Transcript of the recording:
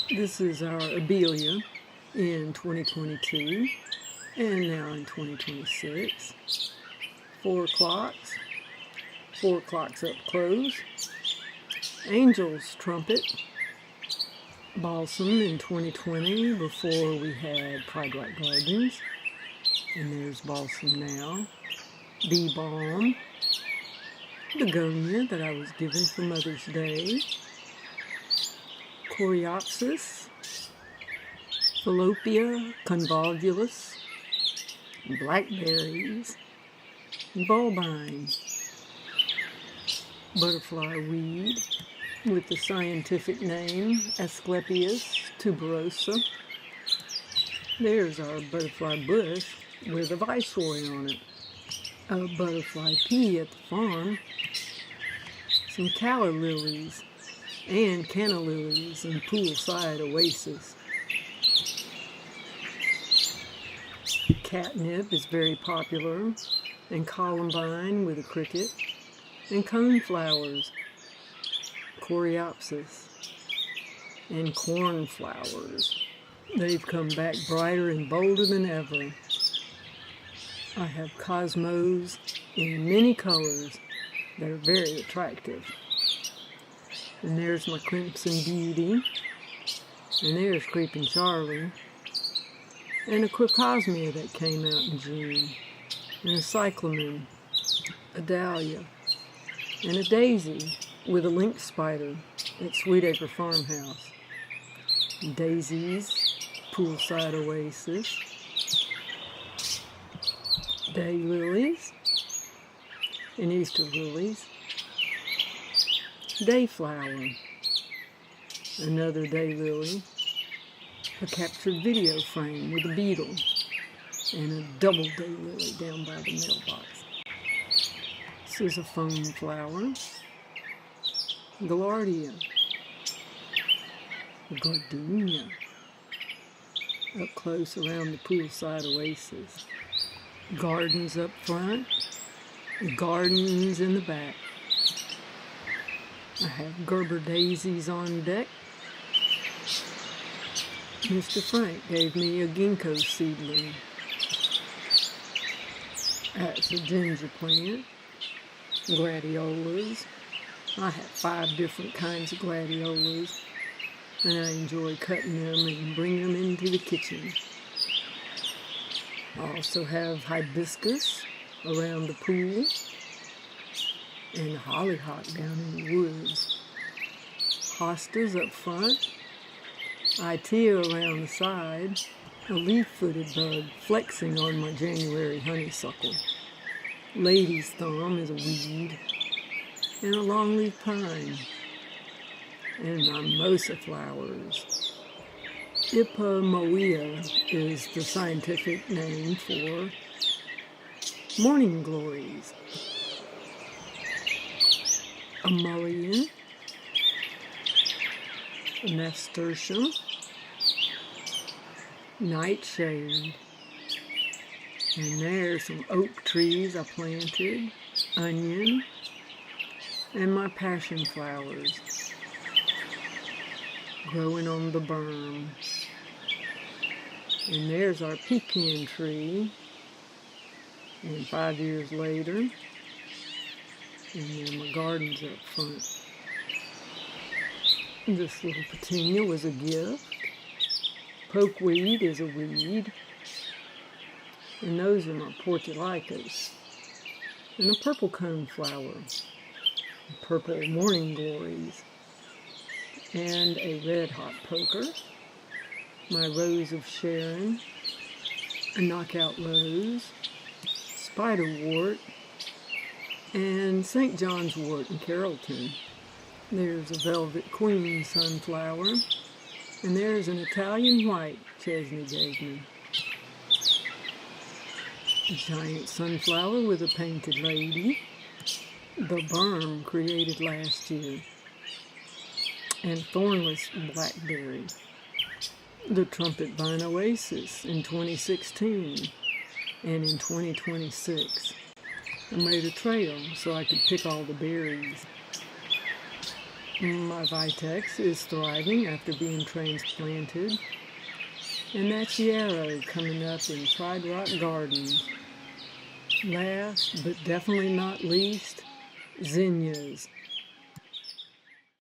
This is our Abelia in 2022 and now in 2026. 4 o'clocks, 4 o'clocks up close. Angel's trumpet, balsam in 2020 before we had Pride Rock Gardens. And there's balsam now. Bee balm, begonia that I was given for Mother's Day. Coreopsis, Falopia convolvulus, blackberries, bulbine, butterfly weed with the scientific name Asclepias tuberosa. There's our butterfly bush with a viceroy on it. A butterfly pea at the farm. Some calla lilies and canna lilies and poolside oasis. Catnip is very popular, and columbine with a cricket, and coneflowers, coreopsis, and cornflowers. They've come back brighter and bolder than ever. I have cosmos in many colors that are very attractive. And there's my Crimson Beauty, and there's Creeping Charlie, and a Quercosmia that came out in June, and a Cyclamen, a Dahlia, and a Daisy with a lynx spider at Sweetacre Farmhouse. Daisies, poolside oasis, daylilies, and Easter lilies. Dayflower, another daylily, a captured video frame with a beetle, and a double daylily down by the mailbox. This is a foam flower, Gaillardia, gardenia, up close around the poolside oasis. Gardens up front, gardens in the back. I have Gerber daisies on deck. Mr. Frank gave me a ginkgo seedling. That's a ginger plant. Gladiolas. I have 5 different kinds of gladiolas, and I enjoy cutting them and bringing them into the kitchen. I also have hibiscus around the pool, and hollyhock down in the woods. Hostas up front, Itea around the side, a leaf-footed bug flexing on my January honeysuckle. Lady's thumb is a weed, and a longleaf pine, and mimosa flowers. Ipomoea is the scientific name for morning glories. A mullein, a nasturtium, nightshade, and there's some oak trees I planted, onion, and my passion flowers growing on the berm. And there's our pecan tree, and 5 years later, and then my gardens up front. This little petunia was a gift. Pokeweed is a weed. And those are my portulicas. And a purple coneflower. Purple morning glories. And a red hot poker. My rose of Sharon. A knockout rose. Spiderwort. And St. John's wort in Carrollton. There's a velvet queen sunflower, and there's an Italian white Chesney gave me. A giant sunflower with a painted lady, the berm created last year, and thornless blackberry. The trumpet vine oasis in 2016, and in 2026. I made a trail so I could pick all the berries. My Vitex is thriving after being transplanted. And that's Yarrow coming up in Pride Rock Gardens. Last, but definitely not least, zinnias.